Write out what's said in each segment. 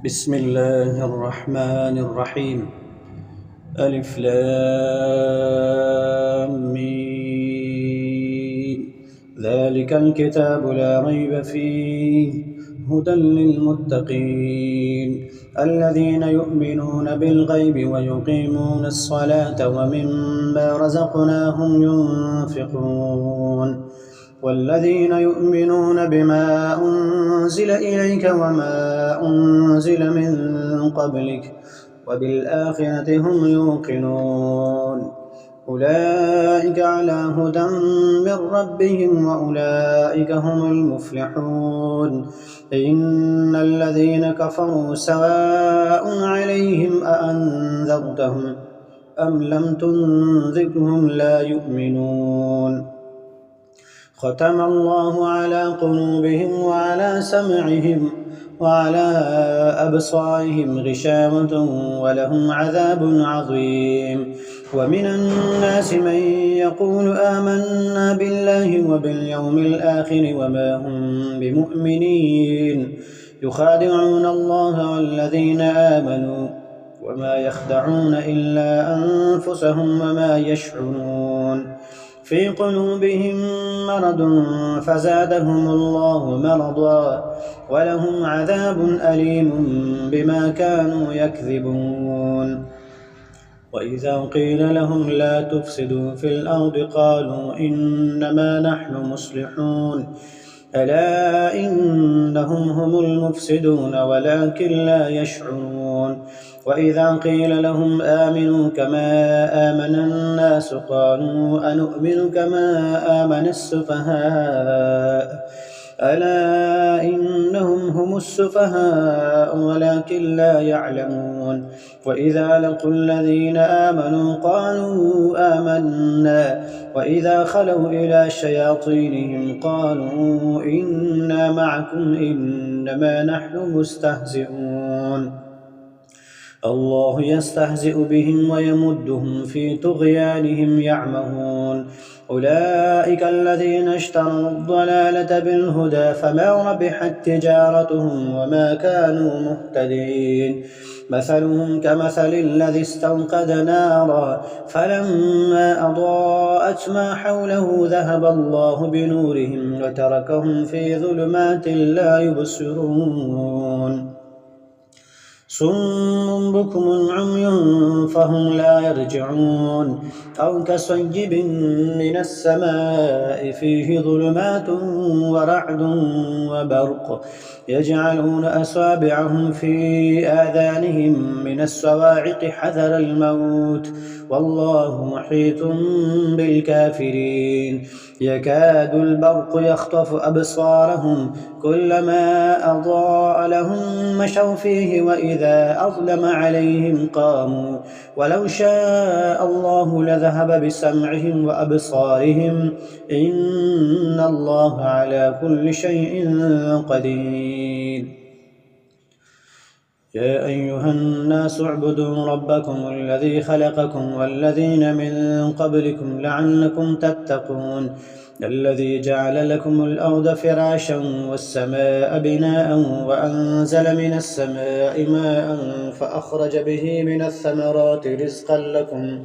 بسم الله الرحمن الرحيم. ألف لام ميم. ذلك الكتاب لا ريب فيه هدى للمتقين الذين يؤمنون بالغيب ويقيمون الصلاة ومما رزقناهم ينفقون والذين يؤمنون بما أنزل إليك وما أنزل من قبلك وبالآخرة هم يوقنون أولئك على هدى من ربهم وأولئك هم المفلحون إن الذين كفروا سواء عليهم أأنذرتهم أم لم تنذرهم لا يؤمنون ختم الله على قلوبهم وعلى سمعهم وعلى أبصارهم غشاوة ولهم عذاب عظيم ومن الناس من يقول آمنا بالله وباليوم الآخر وما هم بمؤمنين يخادعون الله والذين آمنوا وما يخدعون إلا أنفسهم وما يشعرون في قلوبهم مرض فزادهم الله مرضا ولهم عذاب أليم بما كانوا يكذبون وإذا قيل لهم لا تفسدوا في الأرض قالوا إنما نحن مصلحون ألا إنهم هم المفسدون ولكن لا يشعرون وإذا قيل لهم آمنوا كما آمن الناس قالوا أنؤمن كما آمن السفهاء ألا إنهم هم السفهاء ولكن لا يعلمون وإذا لقوا الذين آمنوا قالوا آمنا وإذا خلوا إلى شياطينهم قالوا إنا معكم إنما نحن مستهزئون الله يستهزئ بهم ويمدهم في طغيانهم يعمهون أولئك الذين اشتروا الضلالة بالهدى فما ربحت تجارتهم وما كانوا مهتدين مثلهم كمثل الذي استوقد نارا فلما أضاءت ما حوله ذهب الله بنورهم وتركهم في ظلمات لا يبصرون صم بكم عمي فهم لا يرجعون أو كصيب من السماء فيه ظلمات ورعد وبرق يجعلون أصابعهم في آذانهم من الصواعق حذر الموت والله محيط بالكافرين يكاد البرق يخطف أبصارهم كلما أضاء لهم مشوا فيه وإذا أظلم عليهم قاموا ولو شاء الله لذهب بسمعهم وأبصارهم إن الله على كل شيء قدير يا أيها الناس اعبدوا ربكم الذي خلقكم والذين من قبلكم لعلكم تتقون الذي جعل لكم الأرض فراشا والسماء بناء وأنزل من السماء ماء فأخرج به من الثمرات رزقا لكم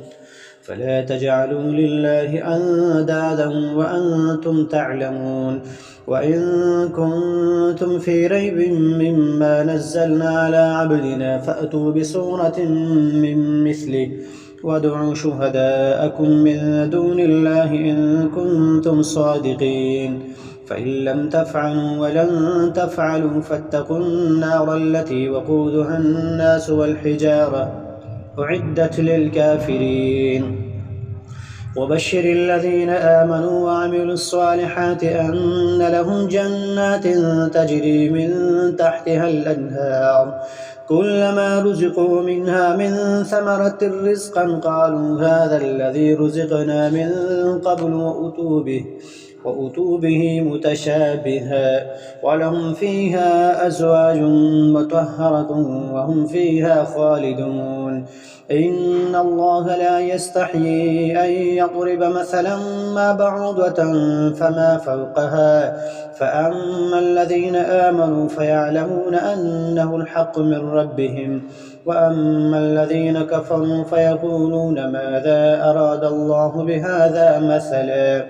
فلا تجعلوا لله أندادا وأنتم تعلمون وإن كنتم في ريب مما نزلنا على عبدنا فأتوا بسورة من مثله وادعوا شهداءكم من دون الله إن كنتم صادقين فإن لم تفعلوا ولن تفعلوا فاتقوا النار التي وقودها الناس والحجارة أعدت للكافرين وبشر الذين آمنوا وعملوا الصالحات أن لهم جنات تجري من تحتها الأنهار كلما رزقوا منها من ثمرة رزقا قالوا هذا الذي رزقنا من قبل وأتوا به متشابها ولهم فيها أزواج مطهرة وهم فيها خالدون إن الله لا يستحيي أن يضرب مثلا ما بعوضة فما فوقها فأما الذين آمنوا فيعلمون أنه الحق من ربهم وأما الذين كفروا فيقولون ماذا أراد الله بهذا مثلا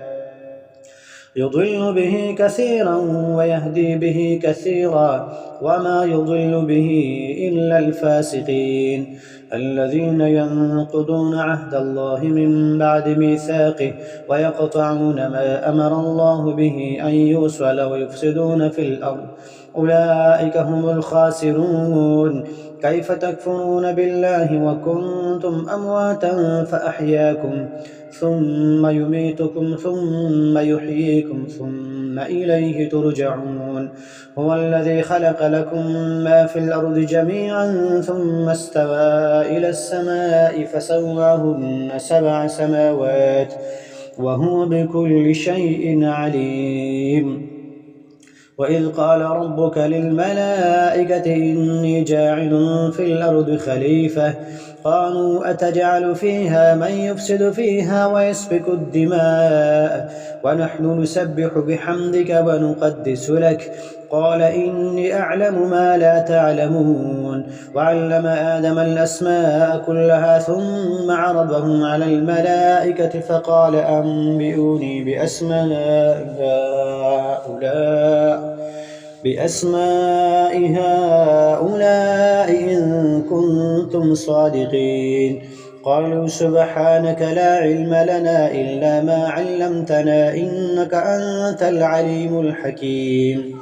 يضل به كثيرا ويهدي به كثيرا وما يضل به إلا الفاسقين الذين ينقضون عهد الله من بعد ميثاقه ويقطعون ما أمر الله به أن يوصل ويفسدون في الأرض أولئك هم الخاسرون كيف تكفرون بالله وكنتم أمواتا فأحياكم ثم يميتكم ثم يحييكم ثم إليه ترجعون هو الذي خلق لكم ما في الأرض جميعا ثم استوى إلى السماء فسواهن 7 سماوات وهو بكل شيء عليم وإذ قال ربك للملائكة إني جاعل في الأرض خليفة قالوا أتجعل فيها من يفسد فيها ويسفك الدماء ونحن نسبح بحمدك ونقدس لك قال إني أعلم ما لا تعلمون وعلم آدم الأسماء كلها ثم عرضهم على الملائكة فقال أنبئوني بأسماء هؤلاء إن كنتم صادقين قالوا سبحانك لا علم لنا إلا ما علمتنا إنك أنت العليم الحكيم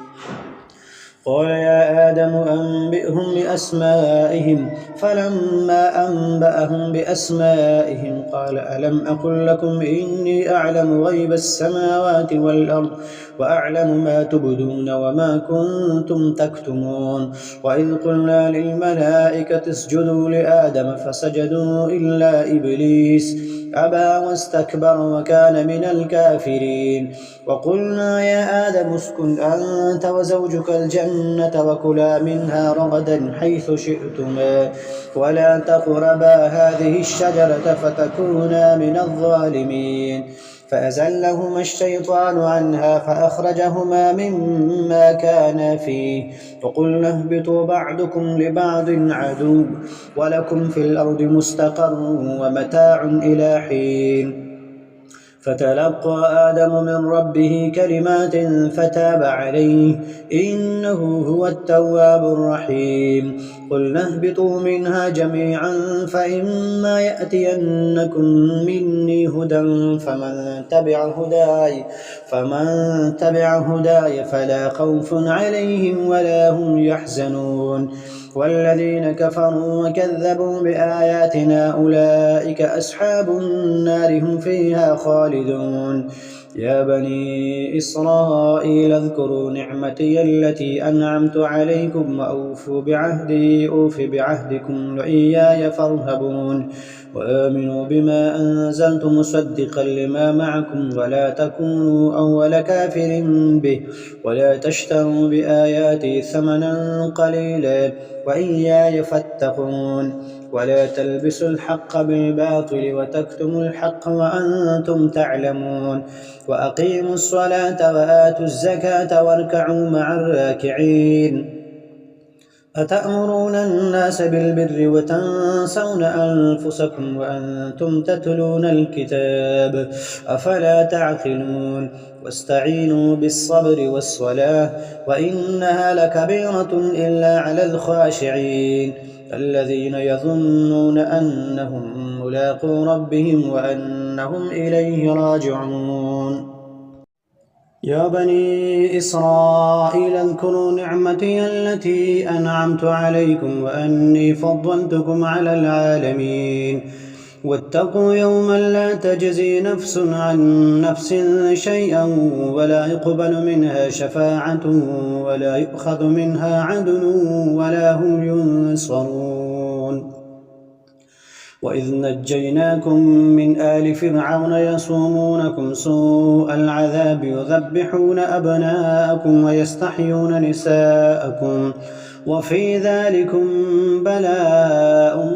قال يا آدم أنبئهم بأسمائهم فلما أنبأهم بأسمائهم قال ألم أقل لكم إني أعلم غيب السماوات والأرض وأعلم ما تبدون وما كنتم تكتمون وإذ قلنا للملائكة اسجدوا لآدم فسجدوا إلا إبليس أبى واستكبر وكان من الكافرين وقلنا يا آدم اسكن أنت وزوجك الجنة وكلا منها رغدا حيث شئتما ولا تقربا هذه الشجرة فتكونا من الظالمين فأزلهما الشيطان عنها فأخرجهما مما كانا فيه وقلنا اهبطوا بعضكم لبعض عدو ولكم في الأرض مستقر ومتاع إلى حين فتلقى آدم من ربه كلمات فتاب عليه إنه هو التواب الرحيم قلنا اهبطوا منها جميعا فإما يأتينكم مني هدى فمن تبع هداي فلا خوف عليهم ولا هم يحزنون والذين كفروا وكذبوا بآياتنا أولئك أصحاب النار هم فيها خالدون يا بني إسرائيل اذكروا نعمتي التي أنعمت عليكم وأوفوا بعهدي أوف بعهدكم وإياي فارهبون وآمنوا بما أنزلت مصدقا لما معكم ولا تكونوا أول كافر به ولا تشتروا بآياتي ثمنا قليلا وإياي فاتقون ولا تلبسوا الحق بالباطل وتكتموا الحق وأنتم تعلمون وأقيموا الصلاة وآتوا الزكاة واركعوا مع الراكعين أتأمرون الناس بالبر وتنسون أنفسكم وأنتم تتلون الكتاب أفلا تعقلون واستعينوا بالصبر والصلاة وإنها لكبيرة إلا على الخاشعين الذين يظنون أنهم ملاقو ربهم وأنهم إليه راجعون يا بني إسرائيل اذكروا نعمتي التي أنعمت عليكم وأني فضلتكم على العالمين واتقوا يوما لا تجزي نفس عن نفس شيئا ولا يقبل منها شفاعة ولا يؤخذ منها عدل ولا هم ينصرون وإذ نجيناكم من آل فرعون يسومونكم سوء العذاب يذبحون أبناءكم ويستحيون نساءكم وفي ذلكم بلاء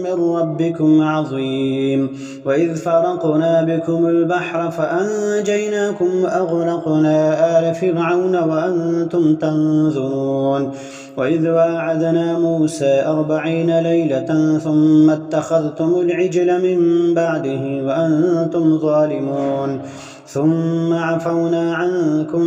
من ربكم عظيم. وإذ فرقنا بكم البحر فأنجيناكم وأغرقنا آل فرعون وأنتم تنظرون. وإذ واعدنا موسى 40 ليلة ثم اتخذتم العجل من بعده وأنتم ظالمون ثم عفونا عنكم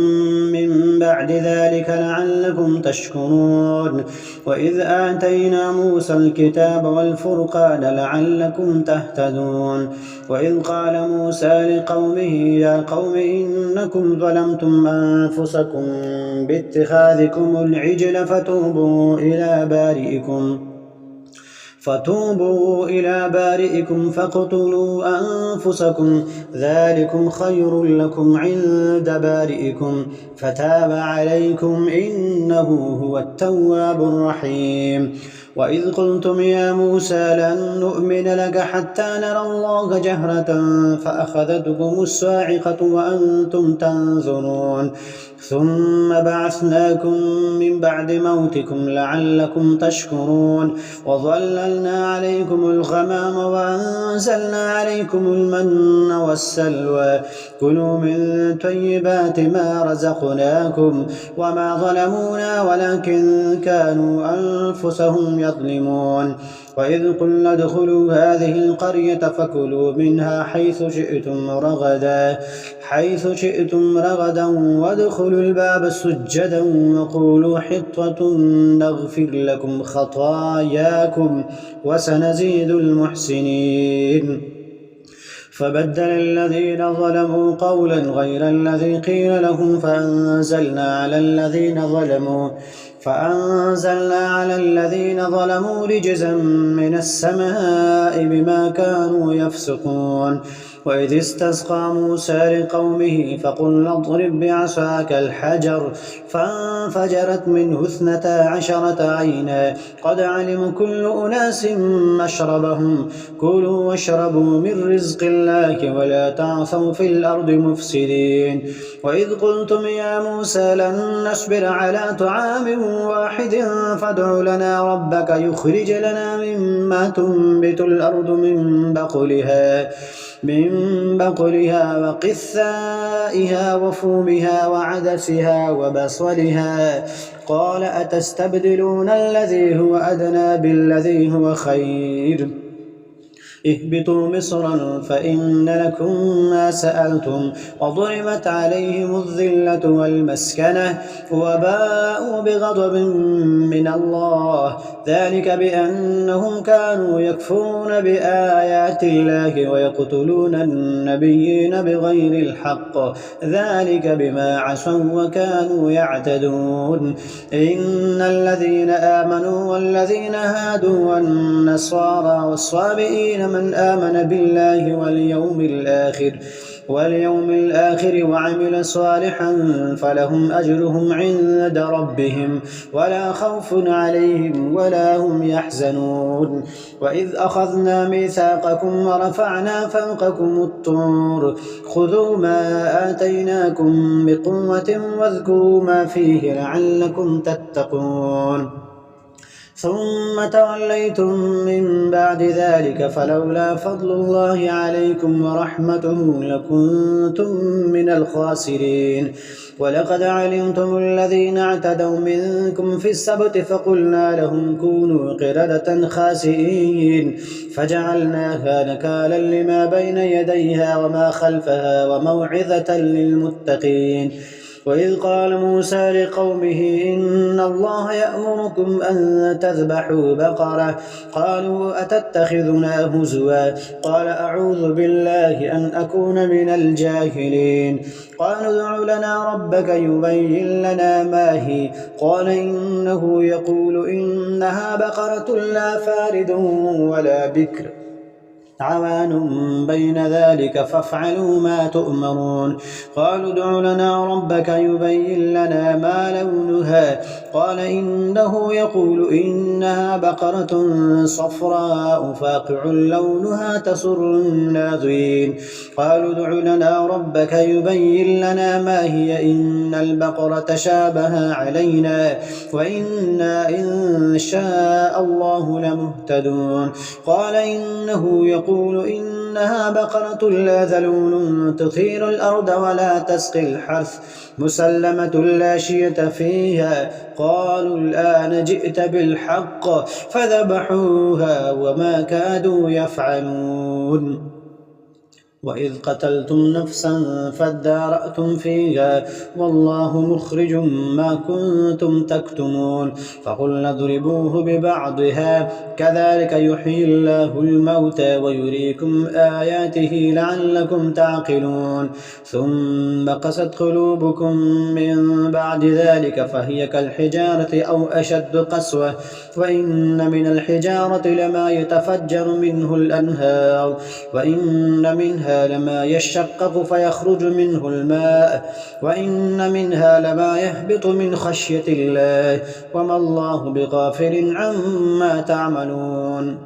من بعد ذلك لعلكم تشكرون. وإذ آتينا موسى الكتاب والفرقان لعلكم تهتدون. وإذ قال موسى لقومه يا قوم إنكم ظلمتم أنفسكم باتخاذكم العجل فتوبوا إلى بارئكم فاقتلوا أنفسكم ذلكم خير لكم عند بارئكم فتاب عليكم إنه هو التواب الرحيم. وإذ قلتم يا موسى لن نؤمن لك حتى نرى الله جهرة فأخذتكم الصاعقة وأنتم تنظرون ثم بعثناكم من بعد موتكم لعلكم تشكرون. وظللنا عليكم الغمام وأنزلنا عليكم المن والسلوى كلوا من طيبات ما رزقناكم وما ظلمونا ولكن كانوا أنفسهم يظلمون. وإذ قلنا ادخلوا هذه القرية فكلوا منها حيث شئتم رغدا وادخلوا الباب سجدا وقولوا حطة نغفر لكم خطاياكم وسنزيد المحسنين. فبدل الذين ظلموا قولا غير الذي قيل لهم فأنزلنا على الذين ظلموا رجزا من السماء بما كانوا يفسقون. وإذ استسقى موسى لقومه فقلنا اضرب بعصاك الحجر فانفجرت منه 12 عينا قد علموا كل أناس مشربهم كلوا واشربوا من رزق الله ولا تعثوا في الأرض مفسدين. وإذ قلتم يا موسى لن نصبر على طعام واحد فادع لنا ربك يخرج لنا مما تنبت الأرض من بقلها وقثائها وفومها وعدسها وبصلها قال أتستبدلون الذي هو أدنى بالذي هو خير اهبطوا مصرا فإن لكم ما سألتم وضربت عليهم الذلة والمسكنة وباءوا بغضب من الله ذلك بأنهم كانوا يكفرون بآيات الله ويقتلون النبيين بغير الحق ذلك بما عصوا وكانوا يعتدون. إن الذين آمنوا والذين هادوا والنصارى والصابئين من آمن بالله واليوم الآخر وعمل صالحا فلهم أجرهم عند ربهم ولا خوف عليهم ولا هم يحزنون. وإذ أخذنا ميثاقكم ورفعنا فوقكم الطور خذوا ما آتيناكم بقوة واذكروا ما فيه لعلكم تتقون. ثم توليتم من بعد ذلك فلولا فضل الله عليكم ورحمته لكنتم من الخاسرين. ولقد علمتم الذين اعتدوا منكم في السبت فقلنا لهم كونوا قردة خاسئين فجعلناها نكالا لما بين يديها وما خلفها وموعظة للمتقين. وإذ قال موسى لقومه إن الله يأمركم أن تذبحوا بقرة قالوا أتتخذنا هزوا قال أعوذ بالله أن أكون من الجاهلين. قالوا ادع لنا ربك يبين لنا ما هي قال إنه يقول إنها بقرة لا فارد ولا بكر عوان بين ذلك فافعلوا ما تؤمرون قالوا ادع لنا ربك يبين لنا ما لونها قال إنه يقول إنها بقرة صفراء فاقع لونها تسر الناظرين قالوا ادع لنا ربك يبين لنا ما هي إن البقرة شابه علينا وإنا إن شاء الله لمهتدون قال إنه يقول إنها بقرة لا ذلول تثير الأرض ولا تسقي الحرث مسلمة لا شية فيها قالوا الآن جئت بالحق فذبحوها وما كادوا يفعلون وإذ قتلتم نفسا فادارأتم فيها والله مخرج ما كنتم تكتمون فقلنا اضربوه ببعضها كذلك يحيي الله الموتى ويريكم آياته لعلكم تعقلون ثم قست قلوبكم من بعد ذلك فهي كالحجارة أو أشد قسوة وإن من الحجارة لما يتفجر منه الأنهار وإن منها لما يشقق فيخرج منه الماء وإن منها لما يهبط من خشية الله وما الله بغافل عما تعملون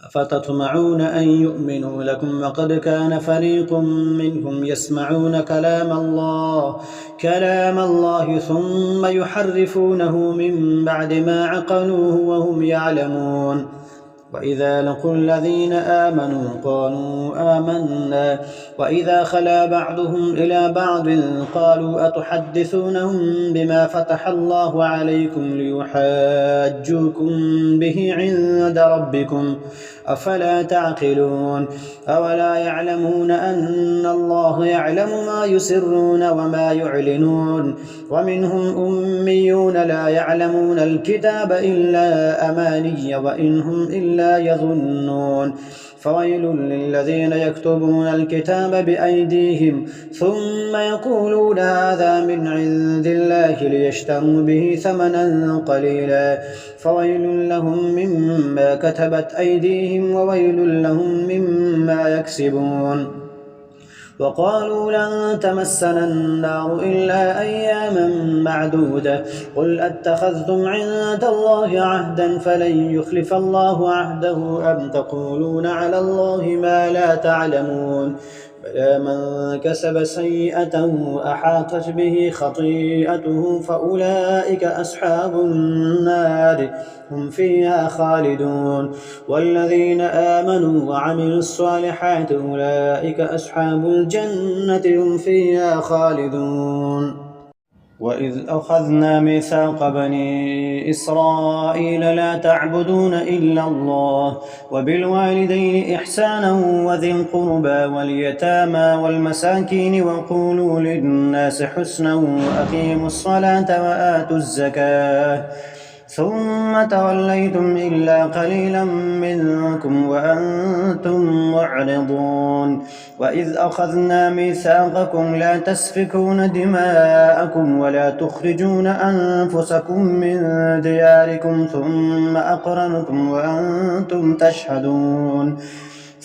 أفتطمعون أن يؤمنوا لكم وقد كان فريق منهم يسمعون كلام الله ثم يحرفونه من بعد ما عقلوه وهم يعلمون وإذا لقوا الذين آمنوا قالوا آمنا وإذا خلا بعضهم إلى بعض قالوا أتحدثونهم بما فتح الله عليكم ليحاجوكم به عند ربكم أفلا تعقلون أولا يعلمون أن الله يعلم ما يسرون وما يعلنون ومنهم أميون لا يعلمون الكتاب إلا أماني وإنهم إلا يظنون فويل للذين يكتبون الكتاب بأيديهم ثم يقولون هذا من عند الله ليشتروا به ثمنا قليلا فويل لهم مما كتبت أيديهم وويل لهم مما يكسبون وقالوا لن تمسنا النار إلا أياما معدودة قل أتخذتم عند الله عهدا فلن يخلف الله عهده أم تقولون على الله ما لا تعلمون بلى من كسب سيئة أحاطت به خطيئته فأولئك أصحاب النار هم فيها خالدون والذين آمنوا وعملوا الصالحات أولئك أصحاب الجنة هم فيها خالدون وإذ أخذنا ميثاق بني إسرائيل لا تعبدون إلا الله وبالوالدين إحسانا وذي القربى واليتامى والمساكين وقولوا للناس حسنا وأقيموا الصلاة وآتوا الزكاة ثم توليتم إلا قليلا منكم وأنتم معرضون وإذ أخذنا ميثاقكم لا تسفكون دماءكم ولا تخرجون أنفسكم من دياركم ثم أقررتم وأنتم تشهدون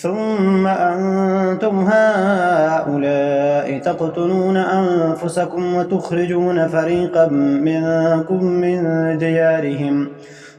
ثم أنتم هؤلاء تقتلون أنفسكم وتخرجون فريقا منكم من ديارهم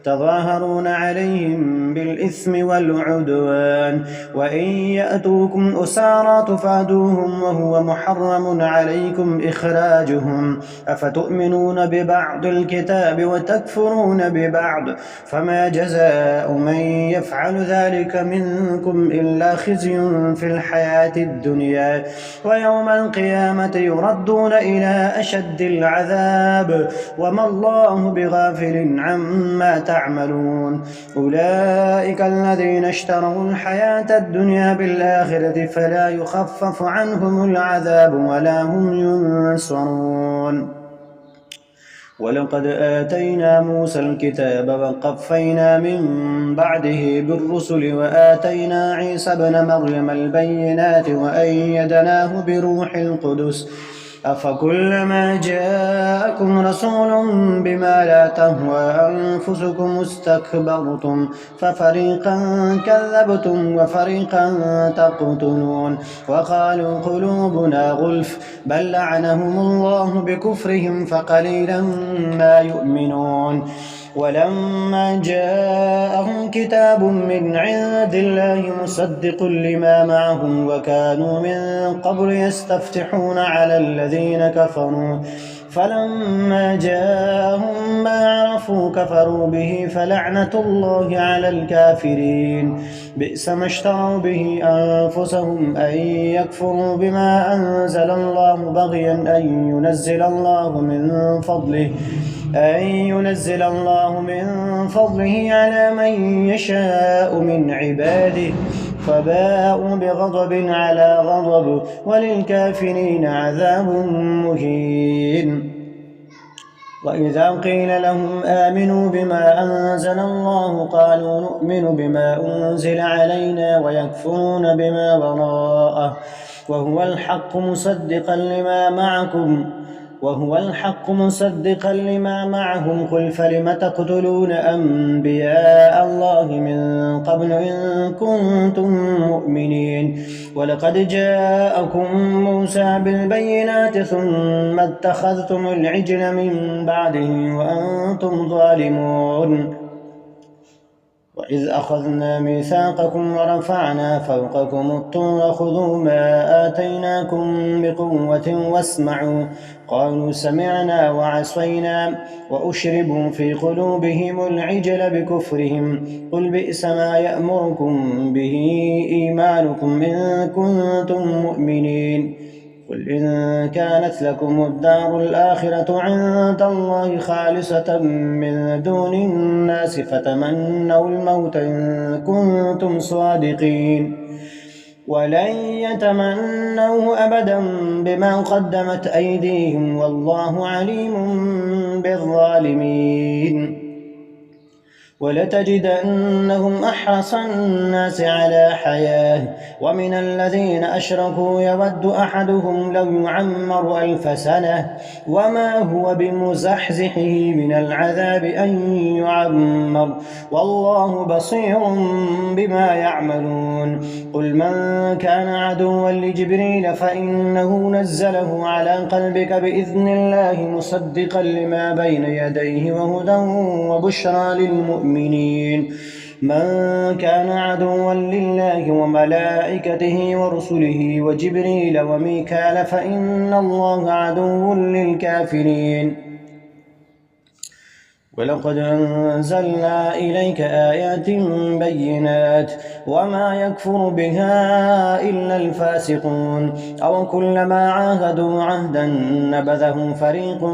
تظاهرون عليهم بالإثم والعدوان وإن يأتوكم أسارى تفادوهم وهو محرم عليكم إخراجهم أفتؤمنون ببعض الكتاب وتكفرون ببعض فما جزاء من يفعل ذلك منكم إلا خزي في الحياة الدنيا ويوم القيامة يردون إلى أشد العذاب وما الله بغافل عما تعملون أولئك الذين اشتروا الحياة الدنيا بالآخرة فلا يخفف عنهم العذاب ولا هم ينصرون ولقد آتينا موسى الكتاب وقفينا من بعده بالرسل وآتينا عيسى ابن مريم البينات وأيدناه بروح القدس أفكلما جاءكم رسول بما لا تهوى أنفسكم استكبرتم ففريقا كذبتم وفريقا تقتلون وقالوا قلوبنا غلف بل لعنهم الله بكفرهم فقليلا ما يؤمنون ولما جاءهم كتاب من عند الله مصدق لما معهم وكانوا من قبل يستفتحون على الذين كفروا فلما جاءهم ما عرفوا كفروا به فلعنة الله على الكافرين بئس ما اشتروا به أنفسهم أن يكفروا بما أنزل الله بغيا أن ينزل الله من فضله على من يشاء من عباده فباءوا بغضب على غضب وللكافرين عذاب مهين وإذا قيل لهم آمنوا بما أنزل الله قالوا نؤمن بما أنزل علينا ويكفرون بما وراءه وهو الحق مصدقا لما معهم قل فلم تقتلون أنبياء الله من قبل إن كنتم مؤمنين ولقد جاءكم موسى بالبينات ثم اتخذتم العجل من بعده وأنتم ظالمون وإذ أخذنا ميثاقكم ورفعنا فوقكم الطور خذوا ما آتيناكم بقوة واسمعوا قالوا سمعنا وعصينا وأشربوا في قلوبهم العجل بكفرهم قل بئس ما يأمركم به إيمانكم إن كنتم مؤمنين قل إن كانت لكم الدار الآخرة عند الله خالصة من دون الناس فتمنوا الموت إن كنتم صادقين ولن يتمنوه أبدا بما قدمت أيديهم والله عليم بالظالمين ولتجدنهم أحرص الناس على حياة ومن الذين أشركوا يود أحدهم لو يعمر 1000 سنة وما هو بمزحزحه من العذاب أن يعمر والله بصير بما يعملون قل من كان عدوا لجبريل فإنه نزله على قلبك بإذن الله مصدقا لما بين يديه وهدى وبشرى للمؤمنين من كان عدوا لله وملائكته ورسله وجبريل وميكال فإن الله عدو للكافرين ولقد أنزلنا إليك آيات بينات وما يكفر بها إلا الفاسقون أو كلما عاهدوا عهدا نبذه فريق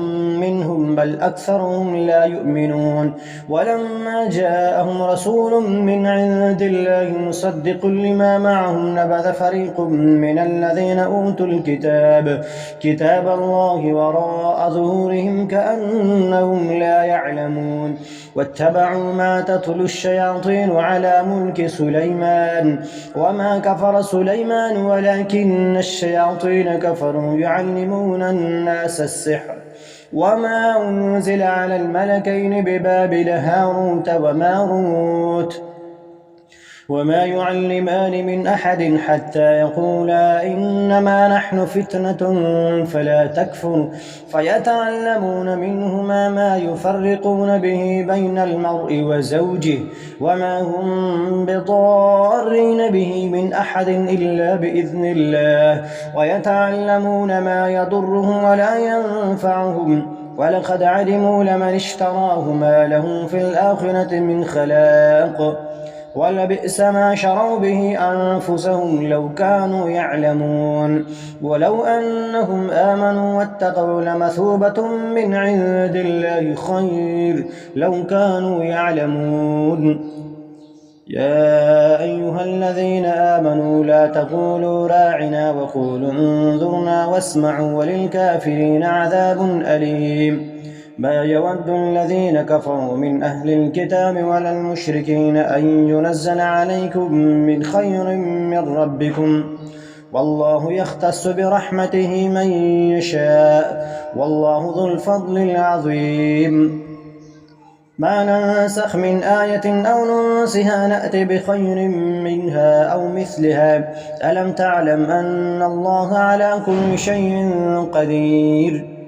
منهم بل أكثرهم لا يؤمنون ولما جاءهم رسول من عند الله مصدق لما معهم نبذ فريق من الذين أوتوا الكتاب كتاب الله وراء ظهورهم كأنهم لا يعلمون واتبعوا ما تتلو الشياطين على ملك سليمان وما كفر سليمان ولكن الشياطين كفروا يعلمون الناس السحر وما أنزل على الملكين ببابل هاروت وماروت وما يعلمان من أحد حتى يقولا إنما نحن فتنة فلا تكفر فيتعلمون منهما ما يفرقون به بين المرء وزوجه وما هم بضارين به من أحد إلا بإذن الله ويتعلمون ما يضرهم ولا ينفعهم ولقد علموا لمن اشتراه ما له في الآخرة من خلاق ولبئس ما شروا به أنفسهم لو كانوا يعلمون ولو أنهم آمنوا واتقوا لمثوبة من عند الله خير لو كانوا يعلمون يا أيها الذين آمنوا لا تقولوا راعنا وقولوا انظرنا واسمعوا وللكافرين عذاب أليم ما يود الذين كفروا من أهل الكتاب ولا المشركين أن ينزل عليكم من خير من ربكم والله يختص برحمته من يشاء والله ذو الفضل العظيم ما ننسخ من آية أو ننسها نأت بخير منها أو مثلها ألم تعلم أن الله على كل شيء قدير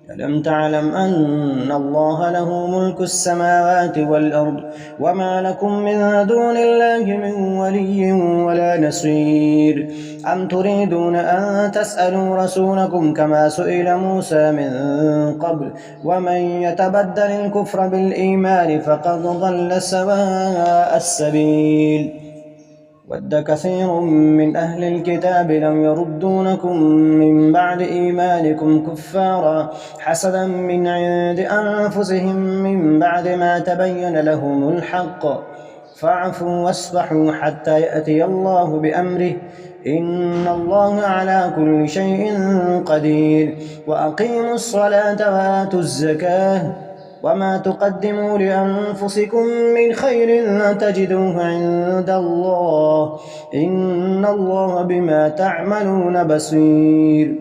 ألم تعلم أن الله له ملك السماوات والأرض وما لكم من دون الله من ولي ولا نصير أم تريدون أن تسألوا رسولكم كما سئل موسى من قبل ومن يتبدل الكفر بالإيمان فقد ضل سواء السبيل ود كثير من أهل الكتاب لم يردونكم من بعد إيمانكم كفارا حسدا من عند أنفسهم من بعد ما تبين لهم الحق فاعفوا واصفحوا حتى يأتي الله بأمره إن الله على كل شيء قدير وأقيموا الصلاة وآتوا الزكاة وما تقدموا لأنفسكم من خير تجدوه عند الله إن الله بما تعملون بصير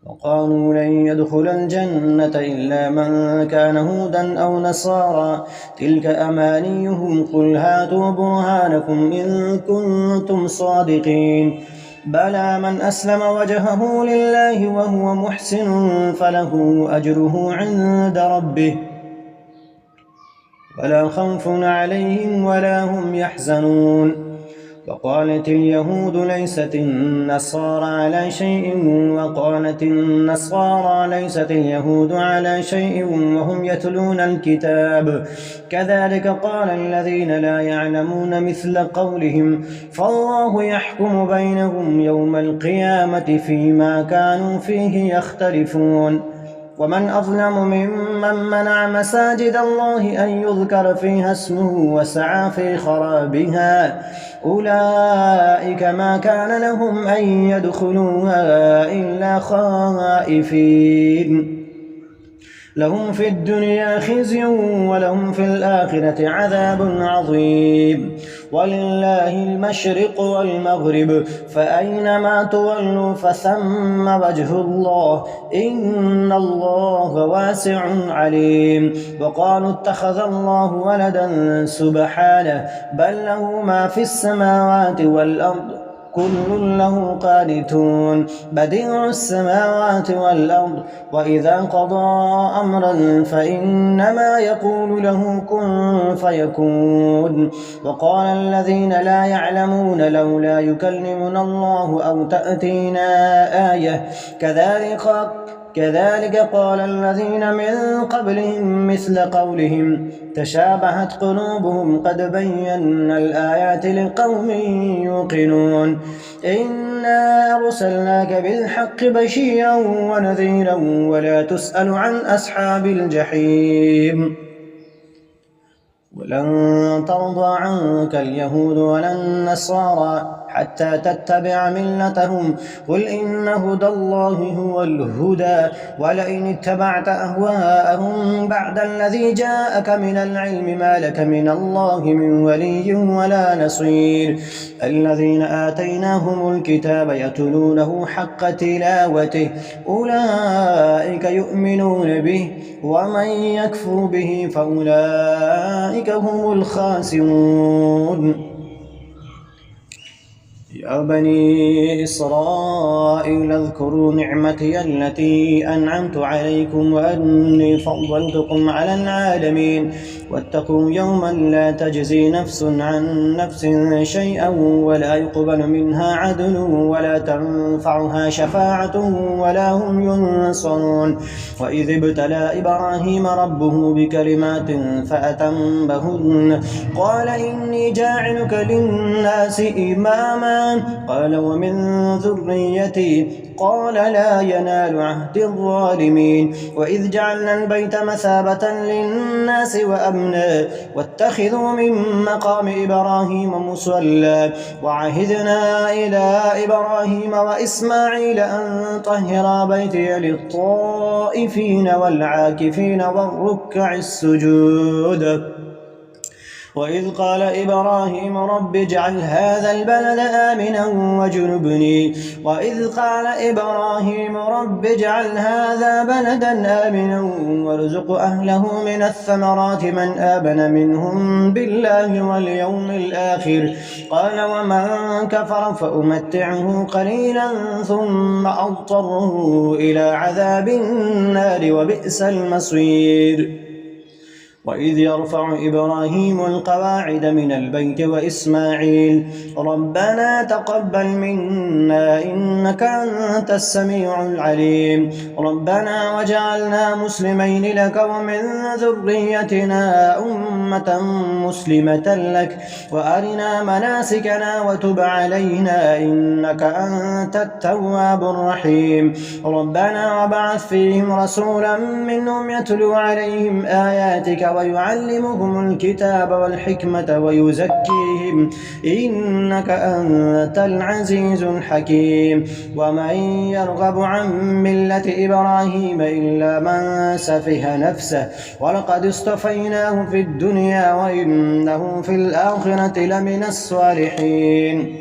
وقالوا لن يدخل الجنة إلا من كان هودا أو نصارى تلك أمانيهم قل هاتوا برهانكم إن كنتم صادقين بلى من أسلم وجهه لله وهو محسن فله أجره عند ربه ولا خوف عليهم ولا هم يحزنون وقالت اليهود ليست النصارى على شيء وقالت النصارى ليست اليهود على شيء وهم يتلون الكتاب كذلك قال الذين لا يعلمون مثل قولهم فالله يحكم بينهم يوم القيامة فيما كانوا فيه يختلفون ومن أظلم ممن منع مساجد الله أن يذكر فيها اسمه وسعى في خرابها أولئك ما كان لهم أن يدخلوها إلا خائفين لهم في الدنيا خزي ولهم في الآخرة عذاب عظيم ولله المشرق والمغرب فأينما تولوا فثم وجه الله إن الله واسع عليم وقالوا اتخذ الله ولدا سبحانه بل له ما في السماوات والأرض كل له قانتون بديع السماوات والأرض وإذا قضى أمرا فإنما يقول له كن فيكون وقال الذين لا يعلمون لولا يكلمنا الله أو تأتينا آية كذلك قال الذين من قبلهم مثل قولهم تشابهت قلوبهم قد بينا الآيات لقوم يوقنون إنا أرسلناك بالحق بشيرا ونذيرا ولا تسأل عن أصحاب الجحيم ولن ترضى عنك اليهود ولا النصارى حتى تتبع ملتهم قل إن هدى الله هو الهدى ولئن اتبعت أهواءهم بعد الذي جاءك من العلم ما لك من الله من ولي ولا نصير الذين آتيناهم الكتاب يتلونه حق تلاوته أولئك يؤمنون به ومن يكفر به فأولئك هم الخاسرون يا بني إسرائيل اذكروا نعمتي التي أنعمت عليكم وأني فضلتكم على العالمين واتقوا يوما لا تجزي نفس عن نفس شيئا ولا يقبل منها عدل ولا تنفعها شفاعة ولا هم ينصرون وإذ ابتلى إبراهيم ربه بكلمات فأتمهن قال إني جاعلك للناس إماما قال ومن ذريتي قال لا ينال عهد الظالمين وإذ جعلنا البيت مثابة للناس وأمنا واتخذوا من مقام إبراهيم مصلى وعهدنا إلى إبراهيم وإسماعيل أن طهرا بيتي للطائفين والعاكفين والركع السجود وإذ قال إبراهيم رب اجعل هذا البلد آمنا واجنبني وارزق أهله من الثمرات من آمن منهم بالله واليوم الآخر قال ومن كفر فأمتعه قليلا ثم أضطره إلى عذاب النار وبئس المصير وإذ يرفع إبراهيم القواعد من البيت وإسماعيل ربنا تقبل منا إنك أنت السميع العليم ربنا وجعلنا مسلمين لك ومن ذريتنا أمة مسلمة لك وأرنا مناسكنا وتب علينا إنك أنت التواب الرحيم ربنا وابعث فيهم رسولا منهم يتلو عليهم آياتك ويعلمهم الكتاب والحكمة ويزكيهم إنك أنت العزيز الحكيم ومن يرغب عن ملة إبراهيم إلا من سفه نفسه ولقد اصطفيناه في الدنيا وإنه في الآخرة لمن الصالحين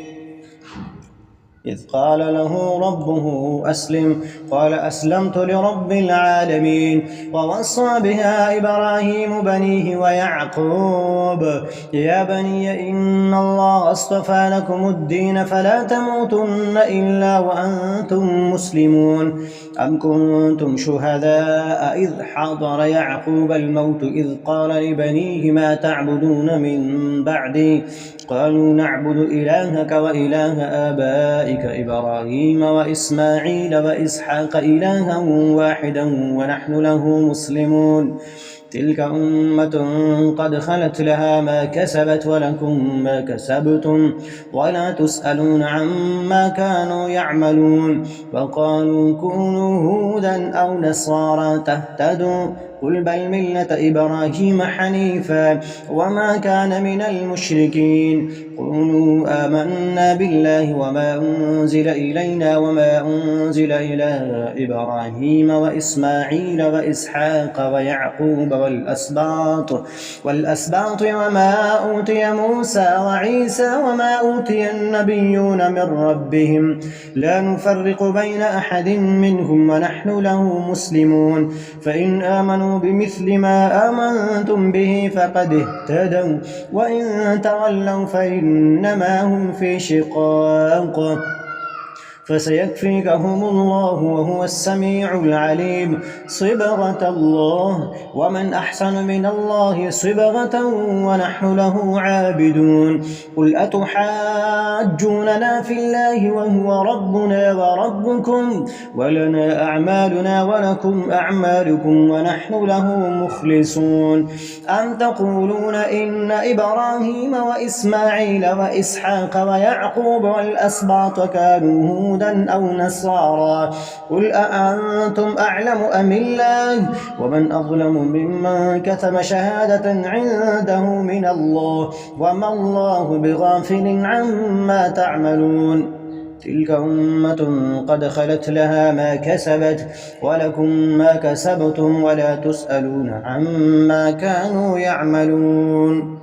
إذ قال له ربه أسلم قال أسلمت لرب العالمين ووصى بها إبراهيم بنيه ويعقوب يا بني إن الله اصطفى لكم الدين فلا تموتن إلا وأنتم مسلمون أم كنتم شهداء إذ حضر يعقوب الموت إذ قال لبنيه ما تعبدون من بعدي قالوا نعبد إلهك وإله آبائك إبراهيم وإسماعيل وإسحاق إلها واحدا ونحن له مسلمون تلك أمة قد خلت لها ما كسبت ولكم ما كسبتم ولا تسألون عما كانوا يعملون وقالوا كونوا هودا أو نصارى تهتدوا قل بل ملة إبراهيم حنيفا وما كان من المشركين قولوا آمنا بالله وما أنزل إلينا وما أنزل إلى إبراهيم وإسماعيل وإسحاق ويعقوب والأسباط وما أوتي موسى وعيسى وما أوتي النبيون من ربهم لا نفرق بين أحد منهم ونحن له مسلمون فإن آمنوا بمثل ما آمنتم به فقد اهتدوا وإن تولوا فإنما هم في شقاق فسيكفيكهم الله وهو السميع العليم صبغة الله ومن أحسن من الله صبغة ونحن له عابدون قل أتحاجوننا في الله وهو ربنا وربكم ولنا أعمالنا ولكم أعمالكم ونحن له مخلصون أم تقولون إن إبراهيم وإسماعيل وإسحاق ويعقوب والأسباط كانوا هودا أو نصارى قل أأنتم أعلم أم الله ومن أظلم ممن كتم شهادة عنده من الله وما الله بغافل عما تعملون تلك أمة قد خلت لها ما كسبت ولكم ما كسبتم ولا تسألون عما كانوا يعملون